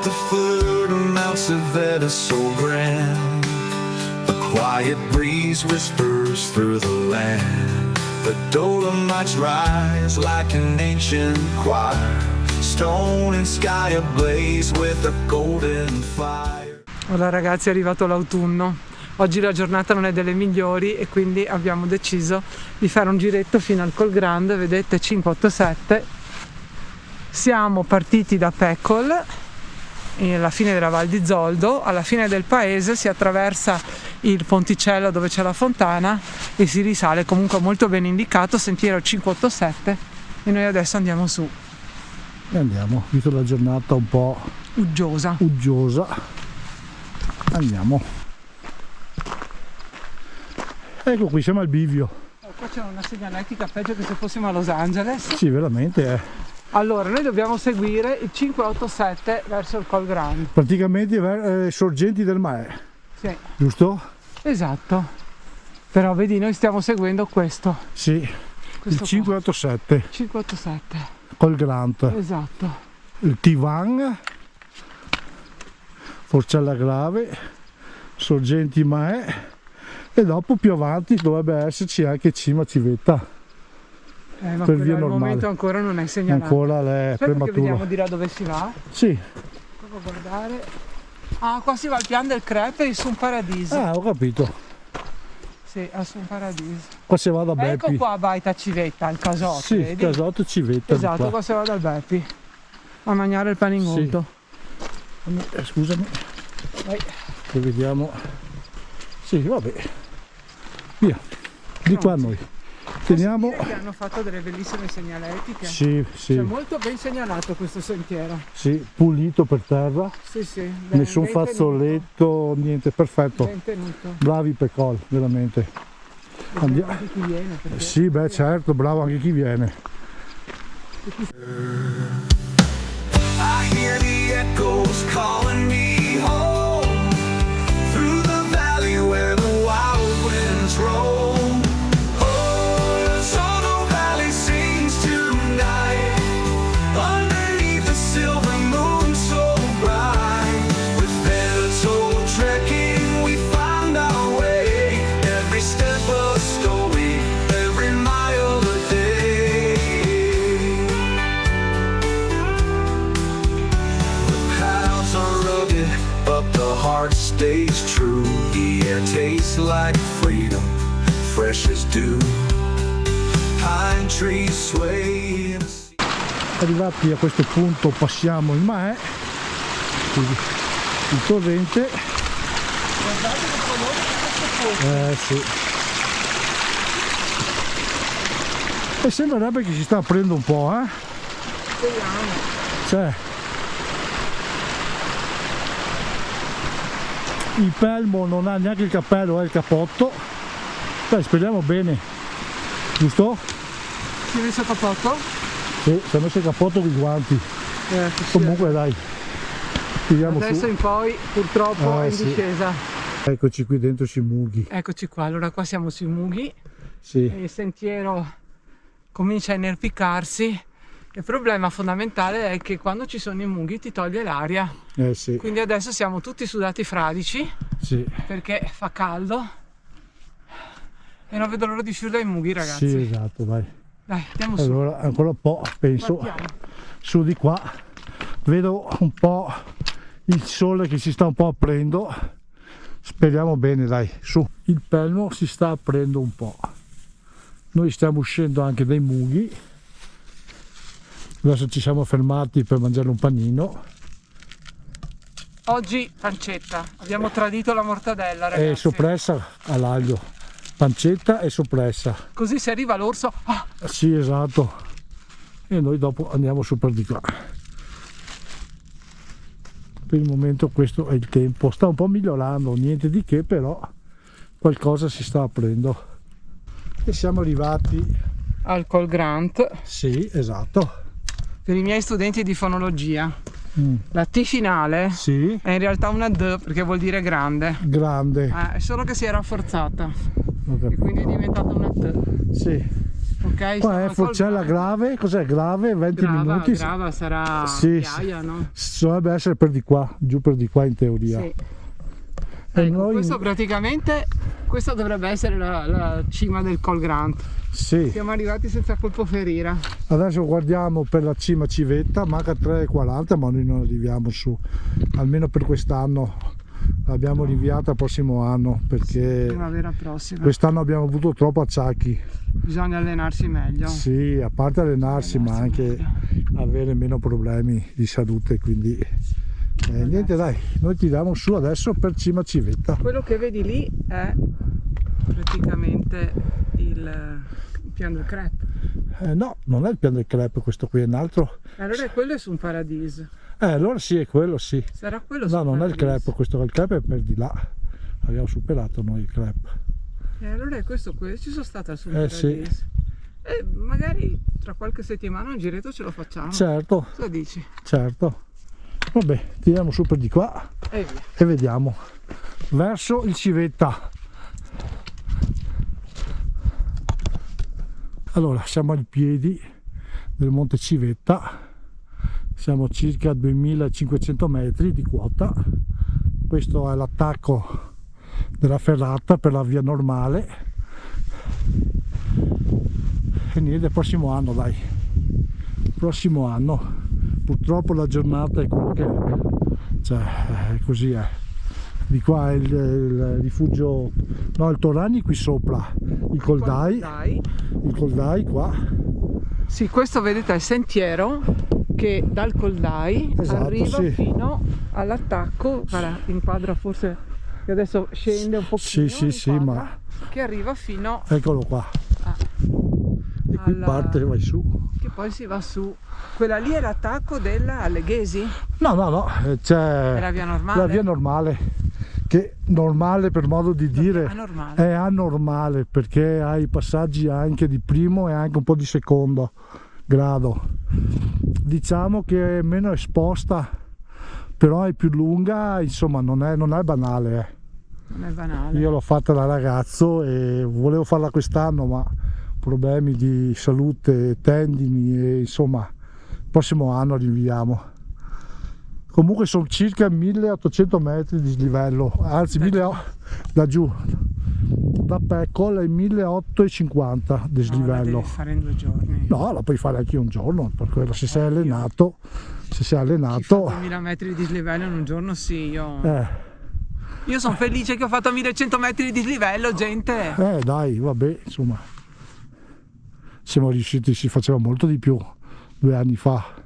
the foot amounts of it is so grand. A quiet breeze whispers through the land. The Dolomites rise like an ancient choir. Stone and sky ablaze with a golden fire. Ora ragazzi, è arrivato l'autunno. Oggi la giornata non è delle migliori e quindi abbiamo deciso di fare un giretto fino al Col Grande, vedete 587. Siamo partiti da Pecol, alla fine della Val di Zoldo, alla fine del paese si attraversa il ponticello dove c'è la fontana e si risale, comunque molto ben indicato, sentiero 587, e noi adesso andiamo su. E andiamo, visto la giornata un po' uggiosa, andiamo. Ecco qui, siamo al bivio. Qua c'è una segnaletica peggio che se fossimo a Los Angeles. Sì, veramente è. Allora, noi dobbiamo seguire il 587 verso il Col Grande. Praticamente sorgenti del mare. Sì. Giusto? Esatto. Però vedi, noi stiamo seguendo questo. Sì, Questo il 587. 587. Col Grande. Esatto. Il Tivan, Forcella Grave, Sorgenti Mae. E dopo più avanti dovrebbe esserci anche Cima Civetta, Ma per via al normale. momento ancora non è segnalato. Ancora è prematuro. Vediamo di là dove si va. Sì. Provo a guardare. Ah, qua si va al Pian del Crepe e Sun Paradise. Ah, ho capito. Sì, a Sun Paradise. Qua si va da Beppi. Ecco qua Baita Civetta, il casotto. Sì, vedi? casotto Civetta. Esatto, qua si va dal Beppi a mangiare il paningotto. Sì. Scusami. Vai. Che vediamo. Sì, vabbè. Via. Di qua noi. Teniamo. Posso dire che hanno fatto delle bellissime segnaletiche. Sì, sì. È molto ben segnalato questo sentiero. Sì, pulito per terra. Sì, sì. Nessun ben fazzoletto, niente, perfetto. Ben tenuto. Bravi Pecol, veramente. Andiamo. Anche chi viene. Perché... Sì, beh, certo, bravo anche chi viene. I hear the echoes calling me home through the valley where the wild winds roll. Oh, Soto Valley sings tonight underneath the silver moon so bright. With heads old trekking, we find our way. Every step a story, every mile a day. Paths are rugged, but the heart stays true. The air tastes like freedom, fresh as dew. Pine trees sway in a sea. Arrivati a questo punto passiamo il Mae, quindi il torrente. Guardate che colore che questo Sì. E sembrerebbe che si sta aprendo un po', Speriamo. Cioè, il pelmo non ha neanche il cappello, è il cappotto. Dai, speriamo bene. Giusto? Si è messo il cappotto? Sì, si è messo il cappotto con i guanti. Sì. Comunque dai, tiriamo Adesso su. in poi purtroppo è in sì. discesa. Eccoci qui dentro sui mughi. Eccoci qua, allora qua siamo sui mughi. Sì. Il sentiero comincia a inerpicarsi. Il problema fondamentale è che quando ci sono i mughi ti toglie l'aria. Sì. Quindi adesso siamo tutti sudati fradici Sì. perché fa caldo e non vedo l'ora di uscire dai mughi, ragazzi. Sì, esatto, vai. Dai, andiamo su. Allora, ancora un po', penso, Partiamo. su di qua. Vedo un po' il sole che si sta un po' aprendo. Speriamo bene, dai, su. Il pelmo si sta aprendo un po'. Noi stiamo uscendo anche dai mughi. Adesso ci siamo fermati per mangiare un panino. Oggi pancetta, abbiamo tradito la mortadella, ragazzi. E soppressa all'aglio. Pancetta e soppressa. Così se arriva l'orso... Ah, Sì, esatto. E noi dopo andiamo su per di qua. Per il momento questo è il tempo. Sta un po' migliorando, niente di che, però qualcosa si sta aprendo. E siamo arrivati. al Col Grande. Sì, esatto. Per i miei studenti di fonologia, la T finale Sì, è in realtà una D perché vuol dire grande. grande. È solo che si è rafforzata Ho e capito. quindi è diventata una T. Sì. Ok, Qua siamo è col Forcella Grand. Grave, cos'è Grave? 20 minuti. Grava sarà Sì, Chiaia, no? dovrebbe essere per di qua, giù per di qua in teoria. Sì. E Ecco, noi, questo praticamente, questa dovrebbe essere la cima del Col Grant. sì, Siamo arrivati senza colpo ferire. adesso guardiamo per la cima Civetta, manca 3,40 ma noi non arriviamo su, almeno per quest'anno. L'abbiamo rinviata al prossimo anno perché Primavera prossima. quest'anno abbiamo avuto troppo acciacchi. Bisogna allenarsi meglio. Sì, a parte allenarsi ma anche meglio. avere meno problemi di salute, quindi niente dai, noi tiriamo su adesso per cima Civetta. Quello che vedi lì è praticamente il piano del crepe. No, non è il piano del crepe questo qui, è un altro. Allora quello è su un paradiso. Allora sì, è quello sì. Sarà quello No, su un non è il paradiso. crepe, questo è il crepe è per di là. Abbiamo superato noi il crepe. E allora è questo, ci sono stata su un Sì. paradiso. E magari tra qualche settimana un giretto ce lo facciamo. Certo, Cosa dici? certo. Vabbè, tiriamo su per di qua E via. e vediamo. Verso il Civetta. Allora, siamo ai piedi del Monte Civetta. Siamo a circa 2500 metri di quota. Questo è l'attacco della ferrata per la via normale. E niente, prossimo anno dai. Prossimo anno. Purtroppo la giornata è quello che è. Cioè, così è. Di qua è il rifugio, no, il Torani qui sopra, il Coldai, il Coldai qua. Sì, questo vedete è il sentiero che dal Coldai Esatto, arriva sì. fino all'attacco. Guarda, inquadra forse che adesso scende un pochino. Sì, inquadra, ma che arriva fino eccolo qua. a, E qui parte e vai su. che poi si va su. Quella lì è l'attacco della Alleghesi? No, c'è È la via normale? la via normale, che normale per modo di dire anormale. è anormale perché ha i passaggi anche di primo e anche un po' di secondo grado. Diciamo che è meno esposta, però è più lunga, insomma non è banale. Non è banale. Io l'ho fatta da ragazzo e volevo farla quest'anno, ma problemi di salute, tendini e insomma il prossimo anno rinviamo. Comunque sono circa 1800 metri di dislivello, anzi da giù, da Peccol è 1850 No, dislivello. la devi fare in 2 giorni. No, la puoi fare anche un giorno, per quello se sei allenato, se sei Chi fa allenato, 2000 metri di dislivello in un giorno, sì, io sono felice che ho fatto 1100 metri di dislivello, gente. dai, vabbè, insomma, siamo riusciti, si faceva molto di più 2 anni fa.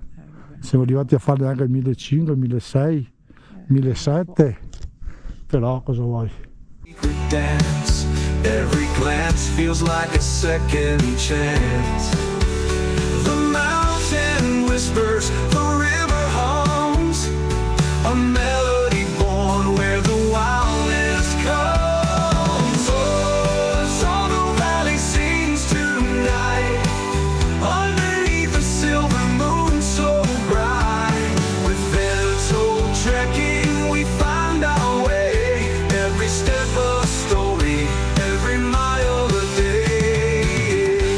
Siamo arrivati a fare anche il 1500, il 1600, 1700, però cosa vuoi? Dance. Every glance feels like a second chance. The mountain whispers, the river hums, a melody born where the wildness comes. Oh, the Sono Valley sings tonight, underneath the silver moon so bright. With Veneto trekking we find our way, every step a story, every mile a day.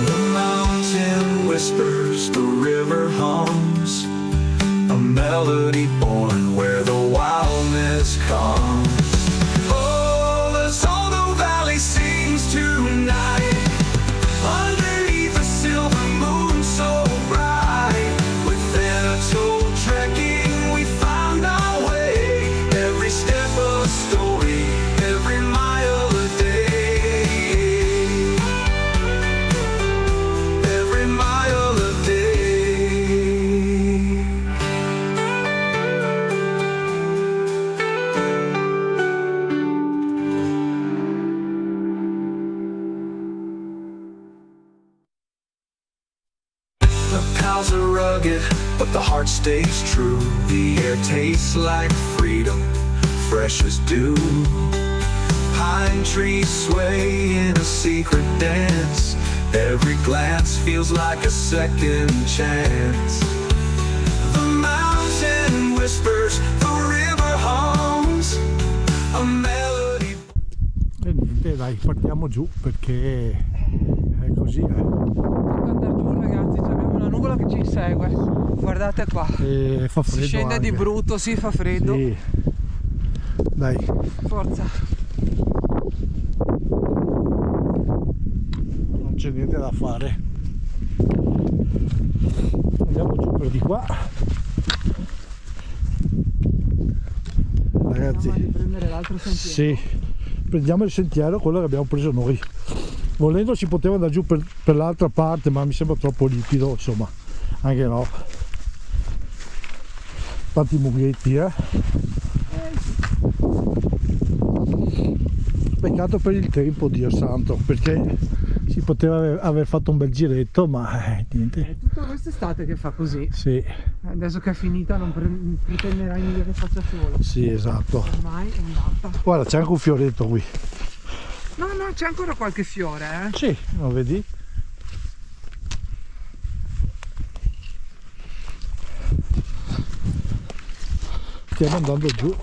The mountain whispers, the river hums, a melody born where the wildness comes. Oh, the Sono Valley sings tonight, underneath a silver moon so bright. With Veneto trekking we found our way, every step a story, every mile a day. Every mile a day. The pals are rugged, but the heart stays true. The air tastes like freedom, fresh as dew. Pine trees sway in a secret dance. Every glance feels like a second chance. The mountain whispers, the river melody. E niente, dai, partiamo giù perché è così. Tocca andare giù ragazzi, abbiamo una nuvola che ci insegue. Guardate qua. E fa freddo. Si scende anche. di brutto, sì, fa freddo. Sì. Dai, Forza. non c'è niente da fare. Andiamo giù per di qua. Ragazzi, Andiamo a riprendere l'altro sentiero. sì, prendiamo il sentiero, quello che abbiamo preso noi. Volendo si poteva andare giù per l'altra parte, ma mi sembra troppo liquido, insomma, anche no. Tanti mughetti, Peccato per il tempo, Dio santo, perché si poteva aver fatto un bel giretto, ma niente. È tutta quest'estate che fa così. Sì, Adesso che è finita non pretenderai mica che faccia solo. sì, esatto. Ormai è andata. Guarda, c'è anche un fioretto qui. No, c'è ancora qualche fiore, Sì, lo vedi? Stiamo andando giù,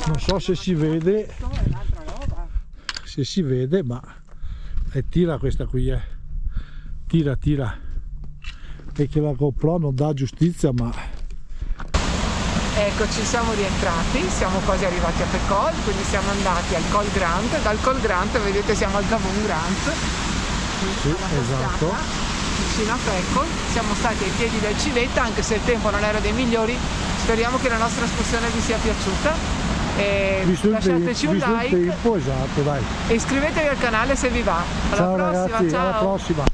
non so se si vede, Questa è un'altra roba. se si vede, ma tira questa qui, tira, e che la GoPro non dà giustizia, ma Eccoci, siamo rientrati, siamo quasi arrivati a Pecol, quindi siamo andati al Col Grant, dal Col Grant vedete siamo al Gavon Grant, sì, alla esatto. cascata, vicino a Pecol, siamo stati ai piedi del Civetta, anche se il tempo non era dei migliori, speriamo che la nostra escursione vi sia piaciuta, e Visto il lasciateci un visto il like tempo, esatto, dai. e iscrivetevi al canale se vi va. Alla Ciao prossima, ragazzi, ciao! alla prossima.